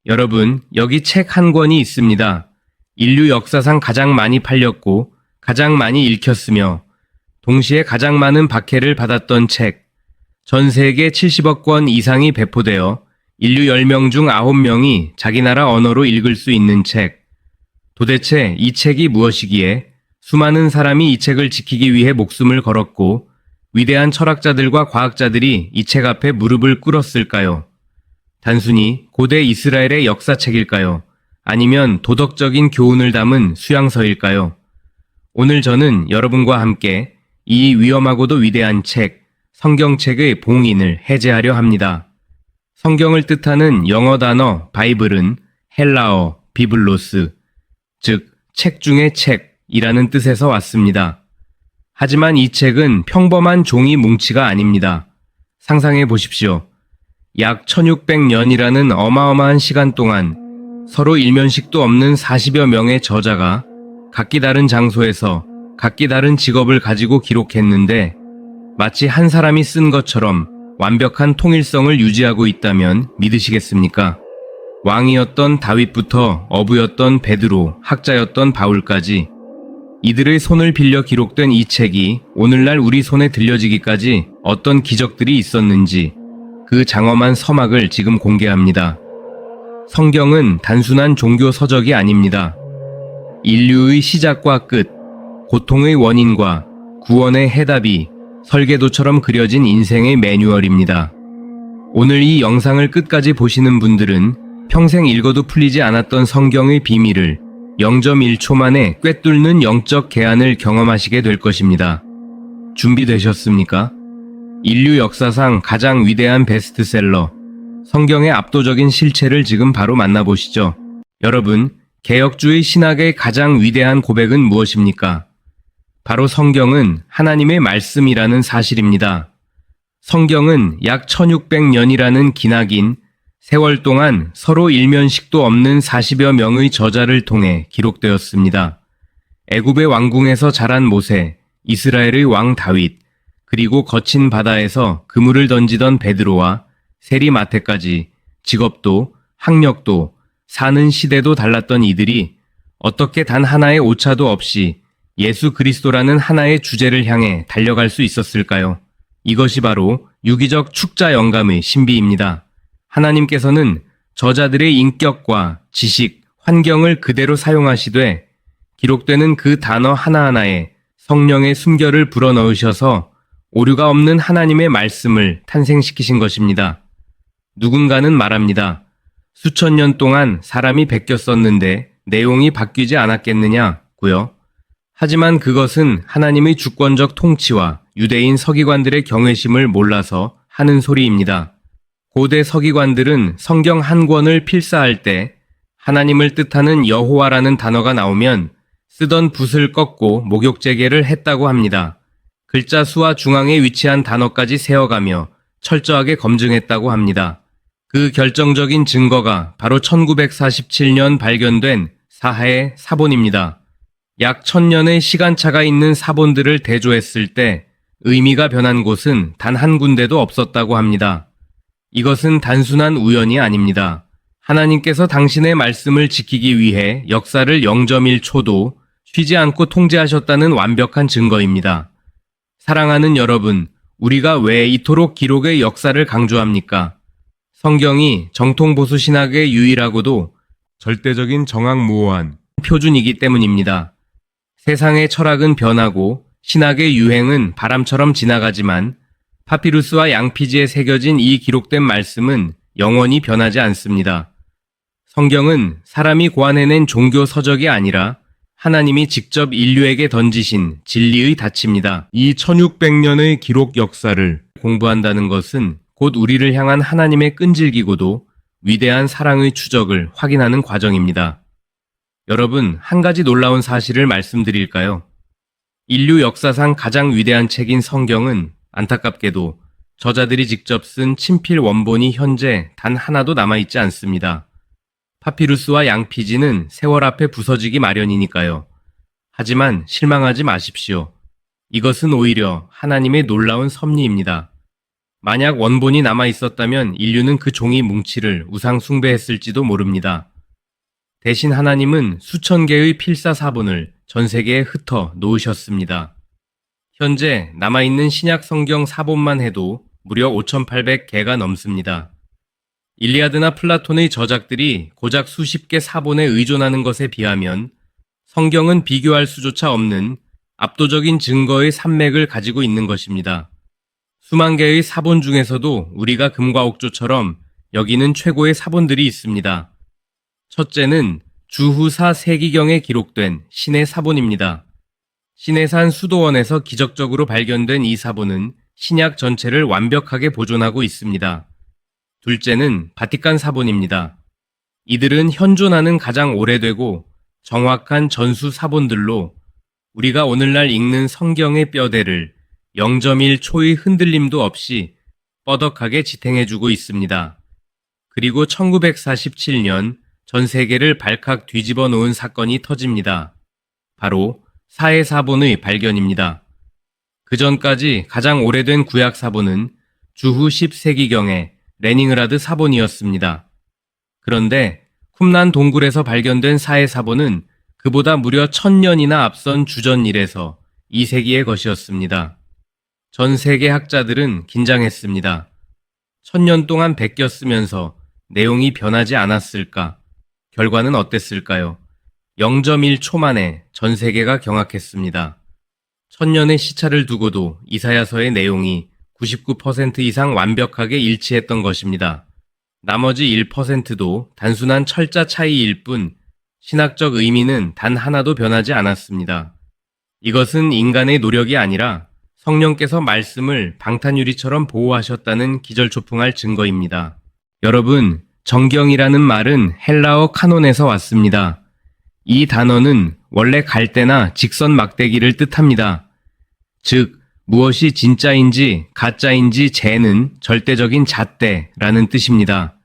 여러분, 여기 책 한 권이 있습니다. 인류 역사상 가장 많이 팔렸고 가장 많이 읽혔으며 동시에 가장 많은 박해를 받았던 책. 전 세계 70억 권 이상이 배포되어 인류 10명 중 9명이 자기 나라 언어로 읽을 수 있는 책. 도대체 이 책이 무엇이기에 수많은 사람이 이 책을 지키기 위해 목숨을 걸었고 위대한 철학자들과 과학자들이 이 책 앞에 무릎을 꿇었을까요? 단순히 고대 이스라엘의 역사책일까요? 아니면 도덕적인 교훈을 담은 수양서일까요? 오늘 저는 여러분과 함께 이 위험하고도 위대한 책, 성경책의 봉인을 해제하려 합니다. 성경을 뜻하는 영어 단어 바이블은 헬라어 비블로스, 즉 책 중의 책이라는 뜻에서 왔습니다. 하지만 이 책은 평범한 종이 뭉치가 아닙니다. 상상해 보십시오. 약 1600년이라는 어마어마한 시간 동안 서로 일면식도 없는 40여 명의 저자가 각기 다른 장소에서 각기 다른 직업을 가지고 기록했는데 마치 한 사람이 쓴 것처럼 완벽한 통일성을 유지하고 있다면 믿으시겠습니까? 왕이었던 다윗부터 어부였던 베드로, 학자였던 바울까지 이들의 손을 빌려 기록된 이 책이 오늘날 우리 손에 들려지기까지 어떤 기적들이 있었는지 그 장엄한 서막을 지금 공개합니다. 성경은 단순한 종교 서적이 아닙니다. 인류의 시작과 끝, 고통의 원인과 구원의 해답이 설계도처럼 그려진 인생의 매뉴얼입니다. 오늘 이 영상을 끝까지 보시는 분들은 평생 읽어도 풀리지 않았던 성경의 비밀을 0.1초 만에 꿰뚫는 영적 개안을 경험하시게 될 것입니다. 준비되셨습니까? 인류 역사상 가장 위대한 베스트셀러, 성경의 압도적인 실체를 지금 바로 만나보시죠. 여러분, 개혁주의 신학의 가장 위대한 고백은 무엇입니까? 바로 성경은 하나님의 말씀이라는 사실입니다. 성경은 약 1600년이라는 기나긴 세월 동안 서로 일면식도 없는 40여 명의 저자를 통해 기록되었습니다. 애굽의 왕궁에서 자란 모세, 이스라엘의 왕 다윗, 그리고 거친 바다에서 그물을 던지던 베드로와 세리마태까지 직업도, 학력도, 사는 시대도 달랐던 이들이 어떻게 단 하나의 오차도 없이 예수 그리스도라는 하나의 주제를 향해 달려갈 수 있었을까요? 이것이 바로 유기적 축자 영감의 신비입니다. 하나님께서는 저자들의 인격과 지식, 환경을 그대로 사용하시되 기록되는 그 단어 하나하나에 성령의 숨결을 불어넣으셔서 오류가 없는 하나님의 말씀을 탄생시키신 것입니다. 누군가는 말합니다. 수천 년 동안 사람이 베꼈었는데 내용이 바뀌지 않았겠느냐고요. 하지만 그것은 하나님의 주권적 통치와 유대인 서기관들의 경외심을 몰라서 하는 소리입니다. 고대 서기관들은 성경 한 권을 필사할 때 하나님을 뜻하는 여호와라는 단어가 나오면 쓰던 붓을 꺾고 목욕제계를 했다고 합니다. 글자 수와 중앙에 위치한 단어까지 세어가며 철저하게 검증했다고 합니다. 그 결정적인 증거가 바로 1947년 발견된 사하의 사본입니다. 약 1000년의 시간차가 있는 사본들을 대조했을 때 의미가 변한 곳은 단 한 군데도 없었다고 합니다. 이것은 단순한 우연이 아닙니다. 하나님께서 당신의 말씀을 지키기 위해 역사를 0.1초도 쉬지 않고 통제하셨다는 완벽한 증거입니다. 사랑하는 여러분, 우리가 왜 이토록 기록의 역사를 강조합니까? 성경이 정통보수 신학의 유일하고도 절대적인 정확무오한 표준이기 때문입니다. 세상의 철학은 변하고 신학의 유행은 바람처럼 지나가지만 파피루스와 양피지에 새겨진 이 기록된 말씀은 영원히 변하지 않습니다. 성경은 사람이 고안해낸 종교 서적이 아니라 하나님이 직접 인류에게 던지신 진리의 닻입니다. 이 1600년의 기록 역사를 공부한다는 것은 곧 우리를 향한 하나님의 끈질기고도 위대한 사랑의 추적을 확인하는 과정입니다. 여러분, 한 가지 놀라운 사실을 말씀드릴까요? 인류 역사상 가장 위대한 책인 성경은 안타깝게도 저자들이 직접 쓴 친필 원본이 현재 단 하나도 남아있지 않습니다. 파피루스와 양피지는 세월 앞에 부서지기 마련이니까요. 하지만 실망하지 마십시오. 이것은 오히려 하나님의 놀라운 섭리입니다. 만약 원본이 남아 있었다면 인류는 그 종이 뭉치를 우상 숭배했을지도 모릅니다. 대신 하나님은 수천 개의 필사 사본을 전 세계에 흩어 놓으셨습니다. 현재 남아있는 신약 성경 사본만 해도 무려 5,800개가 넘습니다. 일리아드나 플라톤의 저작들이 고작 수십 개 사본에 의존하는 것에 비하면 성경은 비교할 수조차 없는 압도적인 증거의 산맥을 가지고 있는 것입니다. 수만 개의 사본 중에서도 우리가 금과 옥조처럼 여기는 최고의 사본들이 있습니다. 첫째는 주후사 세기경에 기록된 신의 사본입니다. 시내산 수도원에서 기적적으로 발견된 이 사본은 신약 전체를 완벽하게 보존하고 있습니다. 둘째는 바티칸 사본입니다. 이들은 현존하는 가장 오래되고 정확한 전수 사본들로 우리가 오늘날 읽는 성경의 뼈대를 0.1초의 흔들림도 없이 뻐덕하게 지탱해주고 있습니다. 그리고 1947년 전 세계를 발칵 뒤집어 놓은 사건이 터집니다. 바로 사해사본의 발견입니다. 그 전까지 가장 오래된 구약 사본은 주후 10세기경의 레닝그라드 사본이었습니다. 그런데 쿰란 동굴에서 발견된 사해사본은 그보다 무려 1000년이나 앞선 주전 1에서 2세기의 것이었습니다. 전 세계 학자들은 긴장했습니다. 1000년 동안 베꼈으면서 내용이 변하지 않았을까? 결과는 어땠을까요? 0.1초 만에 전 세계가 경악했습니다. 1000년의 시차를 두고도 이사야서의 내용이 99% 이상 완벽하게 일치했던 것입니다. 나머지 1%도 단순한 철자 차이일 뿐 신학적 의미는 단 하나도 변하지 않았습니다. 이것은 인간의 노력이 아니라 성령께서 말씀을 방탄유리처럼 보호하셨다는 기절초풍할 증거입니다. 여러분, 정경이라는 말은 헬라어 카논에서 왔습니다. 이 단어는 원래 갈대나 직선 막대기를 뜻합니다. 즉, 무엇이 진짜인지 가짜인지 재는 절대적인 잣대라는 뜻입니다.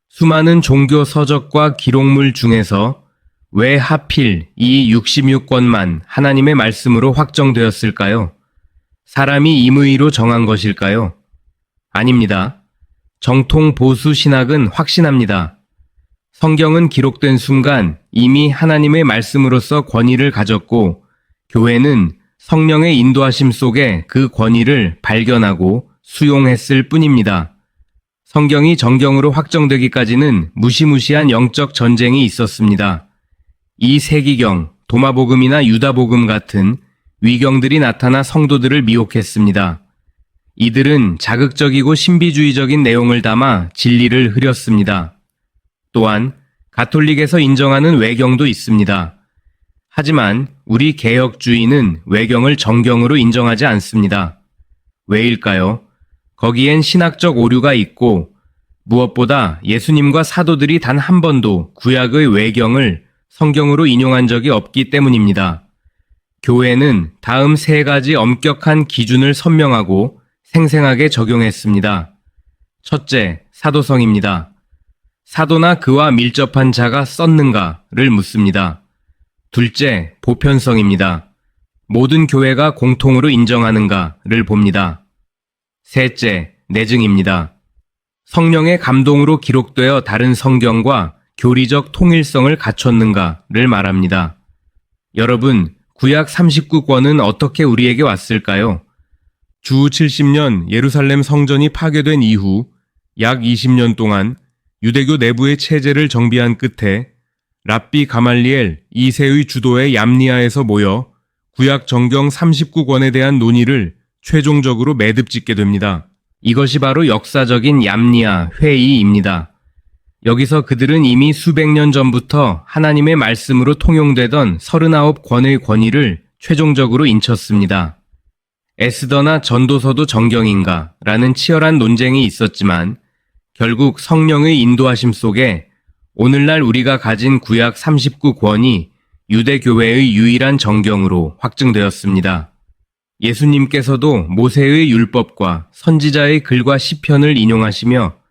수많은 종교 서적과 기록물 중에서 왜 하필 이 66권만 하나님의 말씀으로 확정되었을까요? 사람이 임의로 정한 것일까요? 아닙니다. 정통 보수 신학은 확신합니다. 성경은 기록된 순간 이미 하나님의 말씀으로서 권위를 가졌고 교회는 성령의 인도하심 속에 그 권위를 발견하고 수용했을 뿐입니다. 성경이 정경으로 확정되기까지는 무시무시한 영적 전쟁이 있었습니다. 이 세기경, 도마복음이나 유다복음 같은 위경들이 나타나 성도들을 미혹했습니다. 이들은 자극적이고 신비주의적인 내용을 담아 진리를 흐렸습니다. 또한 가톨릭에서 인정하는 외경도 있습니다. 하지만 우리 개혁주의는 외경을 정경으로 인정하지 않습니다. 왜일까요? 거기엔 신학적 오류가 있고 무엇보다 예수님과 사도들이 단 한 번도 구약의 외경을 성경으로 인용한 적이 없기 때문입니다. 교회는 다음 세 가지 엄격한 기준을 선명하고 생생하게 적용했습니다. 첫째, 사도성입니다. 사도나 그와 밀접한 자가 썼는가를 묻습니다. 둘째, 보편성입니다. 모든 교회가 공통으로 인정하는가를 봅니다. 셋째, 내증입니다. 성령의 감동으로 기록되어 다른 성경과 교리적 통일성을 갖췄는가를 말합니다. 여러분, 구약 39권은 어떻게 우리에게 왔을까요? 주후 70년 예루살렘 성전이 파괴된 이후 약 20년 동안 유대교 내부의 체제를 정비한 끝에 랍비 가말리엘 2세의 주도의 얌니아에서 모여 구약 정경 39권에 대한 논의를 최종적으로 매듭짓게 됩니다. 이것이 바로 역사적인 얌니아 회의입니다. 여기서 그들은 이미 수백 년 전부터 하나님의 말씀으로 통용되던 39권의 권위를 최종적으로 인쳤습니다. 에스더나 전도서도 정경인가? 라는 치열한 논쟁이 있었지만 결국 성령의 인도하심 속에 오늘날 우리가 가진 구약 39권이 유대교회의 유일한 정경으로 확증되었습니다. 예수님께서도 모세의 율법과 선지자의 글과 시편을 인용하시며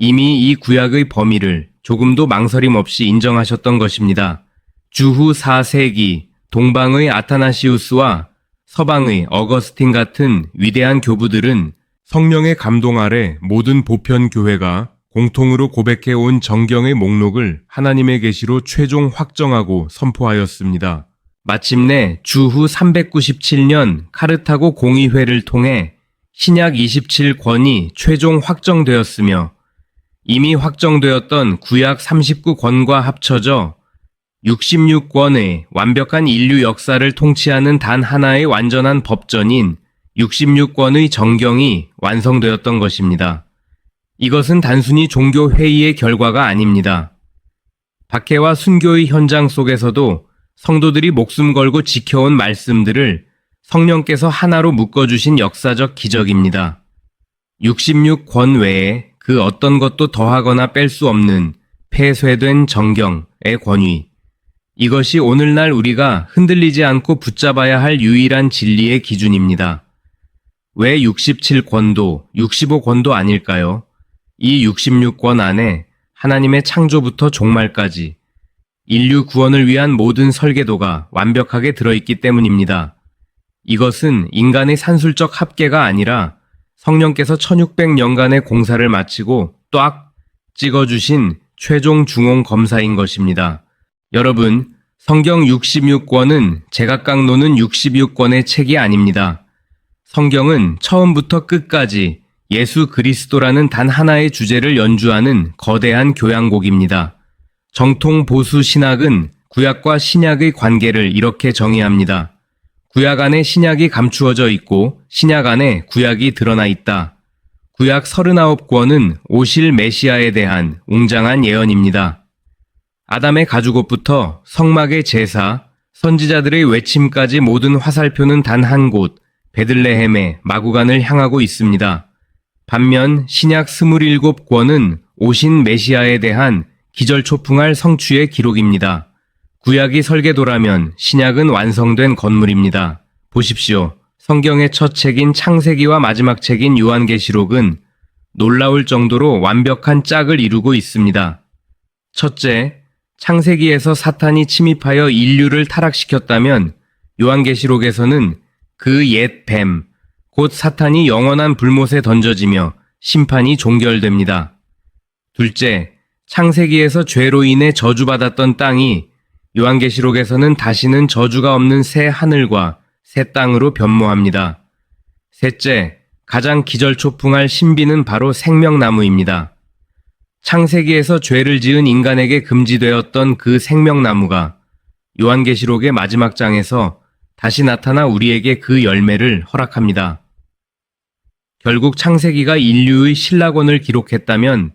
이미 이 구약의 범위를 조금도 망설임 없이 인정하셨던 것입니다. 주후 4세기 동방의 아타나시우스와 서방의 어거스틴 같은 위대한 교부들은 성령의 감동 아래 모든 보편 교회가 공통으로 고백해온 정경의 목록을 하나님의 계시로 최종 확정하고 선포하였습니다. 마침내 주후 397년 카르타고 공의회를 통해 신약 27권이 최종 확정되었으며 이미 확정되었던 구약 39권과 합쳐져 66권의 완벽한 인류 역사를 통치하는 단 하나의 완전한 법전인 66권의 정경이 완성되었던 것입니다. 이것은 단순히 종교 회의의 결과가 아닙니다. 박해와 순교의 현장 속에서도 성도들이 목숨 걸고 지켜온 말씀들을 성령께서 하나로 묶어주신 역사적 기적입니다. 66권 외에 그 어떤 것도 더하거나 뺄 수 없는 폐쇄된 정경의 권위. 이것이 오늘날 우리가 흔들리지 않고 붙잡아야 할 유일한 진리의 기준입니다. 왜 67권도, 65권도 아닐까요? 이 66권 안에 하나님의 창조부터 종말까지 인류 구원을 위한 모든 설계도가 완벽하게 들어있기 때문입니다. 이것은 인간의 산술적 합계가 아니라 성령께서 1600년간의 공사를 마치고 딱 찍어주신 최종 중옹 검사인 것입니다. 여러분, 성경 66권은 제각각 노는 66권의 책이 아닙니다. 성경은 처음부터 끝까지 예수 그리스도라는 단 하나의 주제를 연주하는 거대한 교향곡입니다. 정통 보수 신학은 구약과 신약의 관계를 이렇게 정의합니다. 구약 안에 신약이 감추어져 있고 신약 안에 구약이 드러나 있다. 구약 39권은 오실 메시아에 대한 웅장한 예언입니다. 아담의 가죽옷부터 성막의 제사, 선지자들의 외침까지 모든 화살표는 단 한 곳, 베들레헴의 마구간을 향하고 있습니다. 반면 신약 27권은 오신 메시아에 대한 기절초풍할 성취의 기록입니다. 구약이 설계도라면 신약은 완성된 건물입니다. 보십시오. 성경의 첫 책인 창세기와 마지막 책인 요한계시록은 놀라울 정도로 완벽한 짝을 이루고 있습니다. 첫째, 창세기에서 사탄이 침입하여 인류를 타락시켰다면 요한계시록에서는 그 옛 뱀, 곧 사탄이 영원한 불못에 던져지며 심판이 종결됩니다. 둘째, 창세기에서 죄로 인해 저주받았던 땅이 요한계시록에서는 다시는 저주가 없는 새 하늘과 새 땅으로 변모합니다. 셋째, 가장 기절초풍할 신비는 바로 생명나무입니다. 창세기에서 죄를 지은 인간에게 금지되었던 그 생명나무가 요한계시록의 마지막 장에서 다시 나타나 우리에게 그 열매를 허락합니다. 결국 창세기가 인류의 신락원을 기록했다면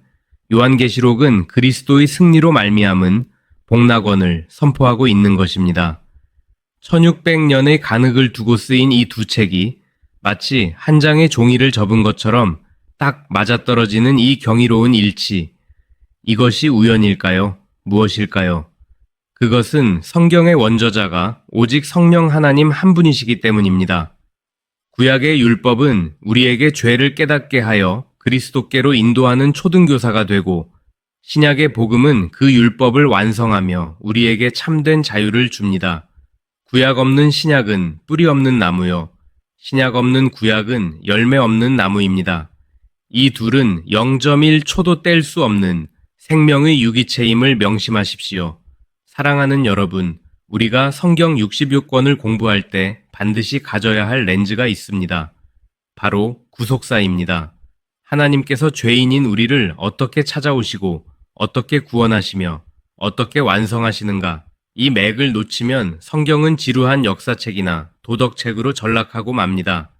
요한계시록은 그리스도의 승리로 말미암은 복락원을 선포하고 있는 것입니다. 1600년의 간흑을 두고 쓰인 이 두 책이 마치 한 장의 종이를 접은 것처럼 딱 맞아떨어지는 이 경이로운 일치. 이것이 우연일까요? 무엇일까요? 그것은 성경의 원저자가 오직 성령 하나님 한 분이시기 때문입니다. 구약의 율법은 우리에게 죄를 깨닫게 하여 그리스도께로 인도하는 초등교사가 되고 신약의 복음은 그 율법을 완성하며 우리에게 참된 자유를 줍니다. 구약 없는 신약은 뿌리 없는 나무요. 신약 없는 구약은 열매 없는 나무입니다. 이 둘은 0.1초도 뗄 수 없는 생명의 유기체임을 명심하십시오. 사랑하는 여러분, 우리가 성경 66권을 공부할 때 반드시 가져야 할 렌즈가 있습니다. 바로 구속사입니다. 하나님께서 죄인인 우리를 어떻게 찾아오시고 어떻게 구원하시며 어떻게 완성하시는가? 이 맥을 놓치면 성경은 지루한 역사책이나 도덕책으로 전락하고 맙니다.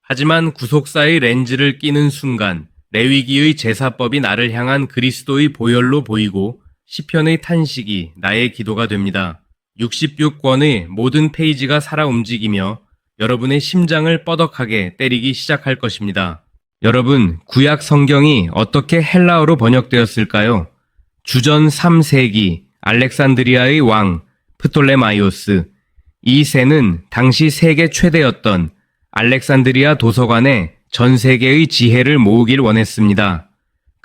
하지만 구속사의 렌즈를 끼는 순간 레위기의 제사법이 나를 향한 그리스도의 보혈로 보이고 시편의 탄식이 나의 기도가 됩니다. 66권의 모든 페이지가 살아 움직이며 여러분의 심장을 뻐덕하게 때리기 시작할 것입니다. 여러분, 구약 성경이 어떻게 헬라어로 번역되었을까요? 주전 3세기 알렉산드리아의 왕 프톨레마이오스, 이 세는 당시 세계 최대였던 알렉산드리아 도서관에 전 세계의 지혜를 모으길 원했습니다.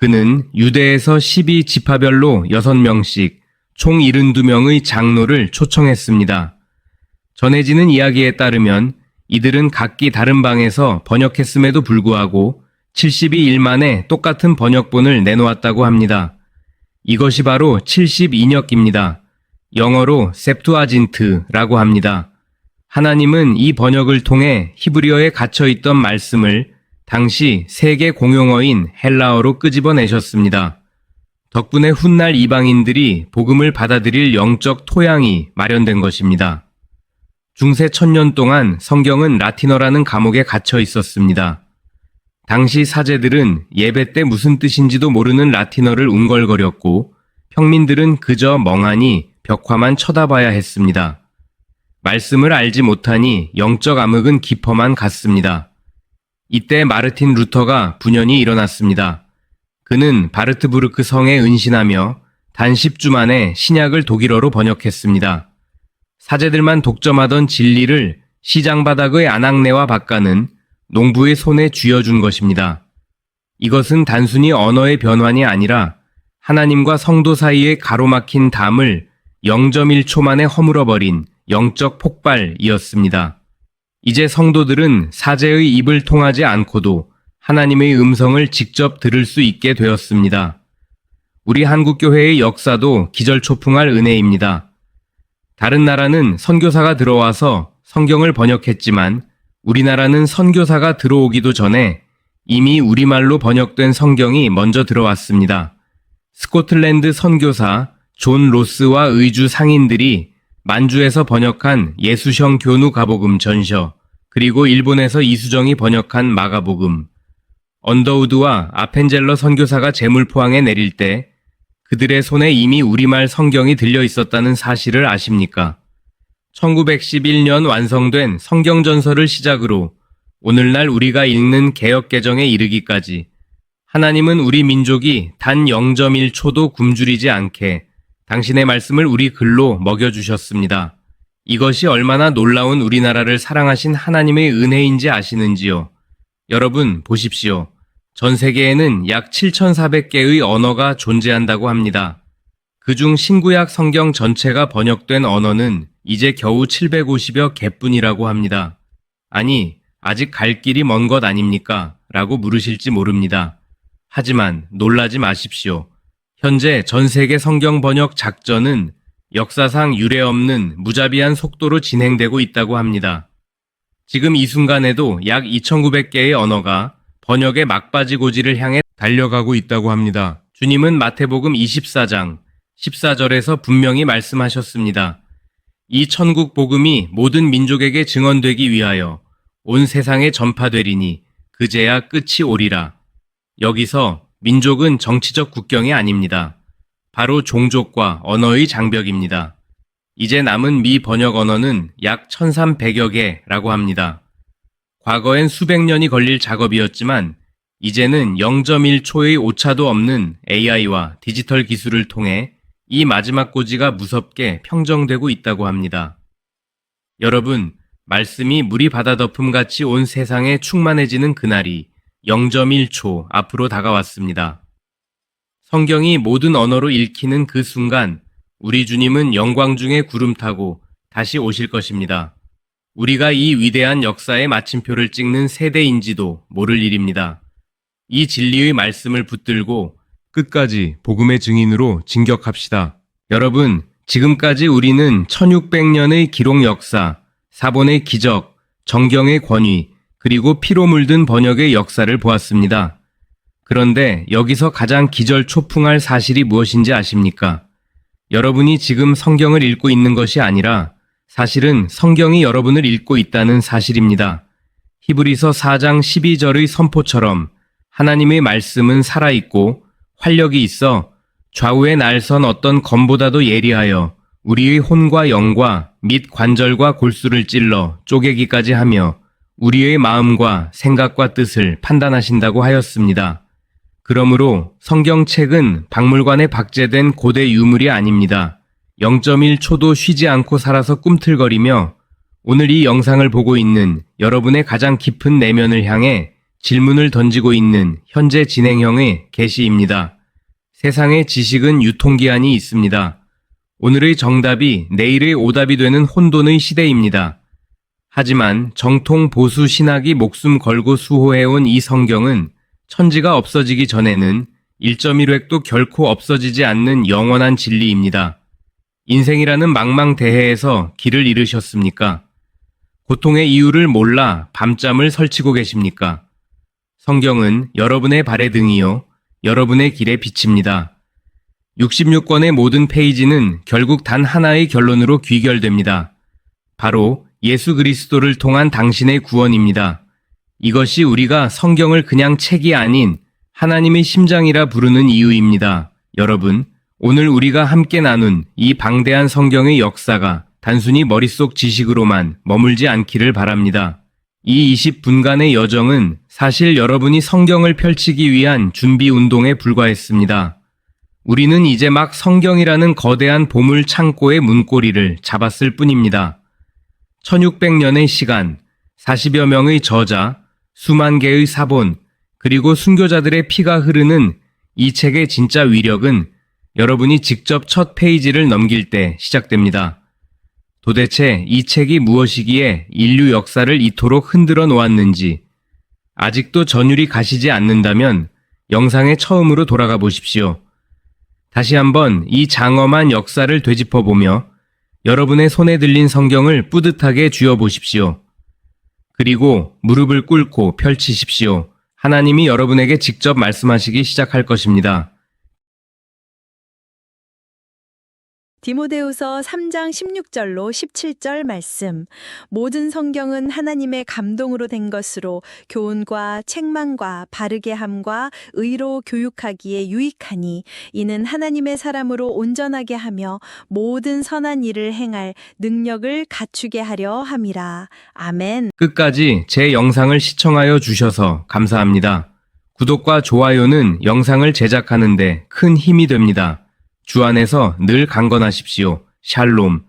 그는 유대에서 12지파별로 6명씩 총 72명의 장로를 초청했습니다. 전해지는 이야기에 따르면 이들은 각기 다른 방에서 번역했음에도 불구하고 72일 만에 똑같은 번역본을 내놓았다고 합니다. 이것이 바로 72력입니다. 영어로 septuagin트라고 합니다. 하나님은 이 번역을 통해 히브리어에 갇혀있던 말씀을 당시 세계 공용어인 헬라어로 끄집어내셨습니다. 덕분에 훗날 이방인들이 복음을 받아들일 영적 토양이 마련된 것입니다. 중세 1000년 동안 성경은 라틴어라는 감옥에 갇혀 있었습니다. 당시 사제들은 예배 때 무슨 뜻인지도 모르는 라틴어를 웅걸거렸고 평민들은 그저 멍하니 벽화만 쳐다봐야 했습니다. 말씀을 알지 못하니 영적 암흑은 깊어만 갔습니다. 이때 마르틴 루터가 분연히 일어났습니다. 그는 바르트부르크 성에 은신하며 단 10주 만에 신약을 독일어로 번역했습니다. 사제들만 독점하던 진리를 시장 바닥의 아낙네와 바꿔는 농부의 손에 쥐어준 것입니다. 이것은 단순히 언어의 변환이 아니라 하나님과 성도 사이의 가로막힌 담을 0.1초 만에 허물어버린 영적 폭발이었습니다. 이제 성도들은 사제의 입을 통하지 않고도 하나님의 음성을 직접 들을 수 있게 되었습니다. 우리 한국교회의 역사도 기절초풍할 은혜입니다. 다른 나라는 선교사가 들어와서 성경을 번역했지만 우리나라는 선교사가 들어오기도 전에 이미 우리말로 번역된 성경이 먼저 들어왔습니다. 스코틀랜드 선교사 존 로스와 의주 상인들이 만주에서 번역한 예수형 교누 가복음 전서, 그리고 일본에서 이수정이 번역한 마가복음, 언더우드와 아펜젤러 선교사가 제물포항에 내릴 때 그들의 손에 이미 우리말 성경이 들려 있었다는 사실을 아십니까? 1911년 완성된 성경전서를 시작으로 오늘날 우리가 읽는 개역개정에 이르기까지 하나님은 우리 민족이 단 0.1초도 굶주리지 않게 당신의 말씀을 우리 글로 먹여주셨습니다. 이것이 얼마나 놀라운 우리나라를 사랑하신 하나님의 은혜인지 아시는지요? 여러분 보십시오. 전 세계에는 약 7,400개의 언어가 존재한다고 합니다. 그중 신구약 성경 전체가 번역된 언어는 이제 겨우 750여 개뿐이라고 합니다. 아니, 아직 갈 길이 먼 것 아닙니까? 라고 물으실지 모릅니다. 하지만 놀라지 마십시오. 현재 전 세계 성경 번역 작전은 역사상 유례없는 무자비한 속도로 진행되고 있다고 합니다. 지금 이 순간에도 약 2,900개의 언어가 번역의 막바지고지를 향해 달려가고 있다고 합니다. 주님은 마태복음 24장 14절에서 분명히 말씀하셨습니다. 이 천국 복음이 모든 민족에게 증언되기 위하여 온 세상에 전파되리니 그제야 끝이 오리라. 여기서 민족은 정치적 국경이 아닙니다. 바로 종족과 언어의 장벽입니다. 이제 남은 미번역 언어는 약 1,300여 개라고 합니다. 과거엔 수백 년이 걸릴 작업이었지만 이제는 0.1초의 오차도 없는 AI와 디지털 기술을 통해 이 마지막 고지가 무섭게 평정되고 있다고 합니다. 여러분, 말씀이 물이 바다덮음같이 온 세상에 충만해지는 그날이 0.1초 앞으로 다가왔습니다. 성경이 모든 언어로 읽히는 그 순간 우리 주님은 영광 중에 구름 타고 다시 오실 것입니다. 우리가 이 위대한 역사의 마침표를 찍는 세대인지도 모를 일입니다. 이 진리의 말씀을 붙들고 끝까지 복음의 증인으로 진격합시다. 여러분, 지금까지 우리는 1600년의 기록 역사, 사본의 기적, 정경의 권위, 그리고 피로 물든 번역의 역사를 보았습니다. 그런데 여기서 가장 기절초풍할 사실이 무엇인지 아십니까? 여러분이 지금 성경을 읽고 있는 것이 아니라 사실은 성경이 여러분을 읽고 있다는 사실입니다. 히브리서 4장 12절의 선포처럼 하나님의 말씀은 살아있고 활력이 있어 좌우에 날선 어떤 검보다도 예리하여 우리의 혼과 영과 및 관절과 골수를 찔러 쪼개기까지 하며 우리의 마음과 생각과 뜻을 판단하신다고 하였습니다. 그러므로 성경책은 박물관에 박제된 고대 유물이 아닙니다. 0.1초도 쉬지 않고 살아서 꿈틀거리며 오늘 이 영상을 보고 있는 여러분의 가장 깊은 내면을 향해 질문을 던지고 있는 현재 진행형의 계시입니다. 세상의 지식은 유통기한이 있습니다. 오늘의 정답이 내일의 오답이 되는 혼돈의 시대입니다. 하지만 정통 보수 신학이 목숨 걸고 수호해온 이 성경은 천지가 없어지기 전에는 1.1획도 결코 없어지지 않는 영원한 진리입니다. 인생이라는 망망대해에서 길을 잃으셨습니까? 고통의 이유를 몰라 밤잠을 설치고 계십니까? 성경은 여러분의 발의 등이요, 여러분의 길의 빛입니다. 66권의 모든 페이지는 결국 단 하나의 결론으로 귀결됩니다. 바로 예수 그리스도를 통한 당신의 구원입니다. 이것이 우리가 성경을 그냥 책이 아닌 하나님의 심장이라 부르는 이유입니다. 여러분, 오늘 우리가 함께 나눈 이 방대한 성경의 역사가 단순히 머릿속 지식으로만 머물지 않기를 바랍니다. 이 20분간의 여정은 사실 여러분이 성경을 펼치기 위한 준비 운동에 불과했습니다. 우리는 이제 막 성경이라는 거대한 보물 창고의 문고리를 잡았을 뿐입니다. 1600년의 시간, 40여 명의 저자, 수만 개의 사본, 그리고 순교자들의 피가 흐르는 이 책의 진짜 위력은 여러분이 직접 첫 페이지를 넘길 때 시작됩니다. 도대체 이 책이 무엇이기에 인류 역사를 이토록 흔들어 놓았는지, 아직도 전율이 가시지 않는다면 영상의 처음으로 돌아가 보십시오. 다시 한번 이 장엄한 역사를 되짚어보며 여러분의 손에 들린 성경을 뿌듯하게 쥐어보십시오. 그리고 무릎을 꿇고 펼치십시오. 하나님이 여러분에게 직접 말씀하시기 시작할 것입니다. 디모데후서 3장 16절로 17절 말씀. 모든 성경은 하나님의 감동으로 된 것으로 교훈과 책망과 바르게 함과 의로 교육하기에 유익하니 이는 하나님의 사람으로 온전하게 하며 모든 선한 일을 행할 능력을 갖추게 하려 함이라. 아멘. 끝까지 제 영상을 시청하여 주셔서 감사합니다. 구독과 좋아요는 영상을 제작하는 데 큰 힘이 됩니다. 주 안에서 늘 강건하십시오. 샬롬.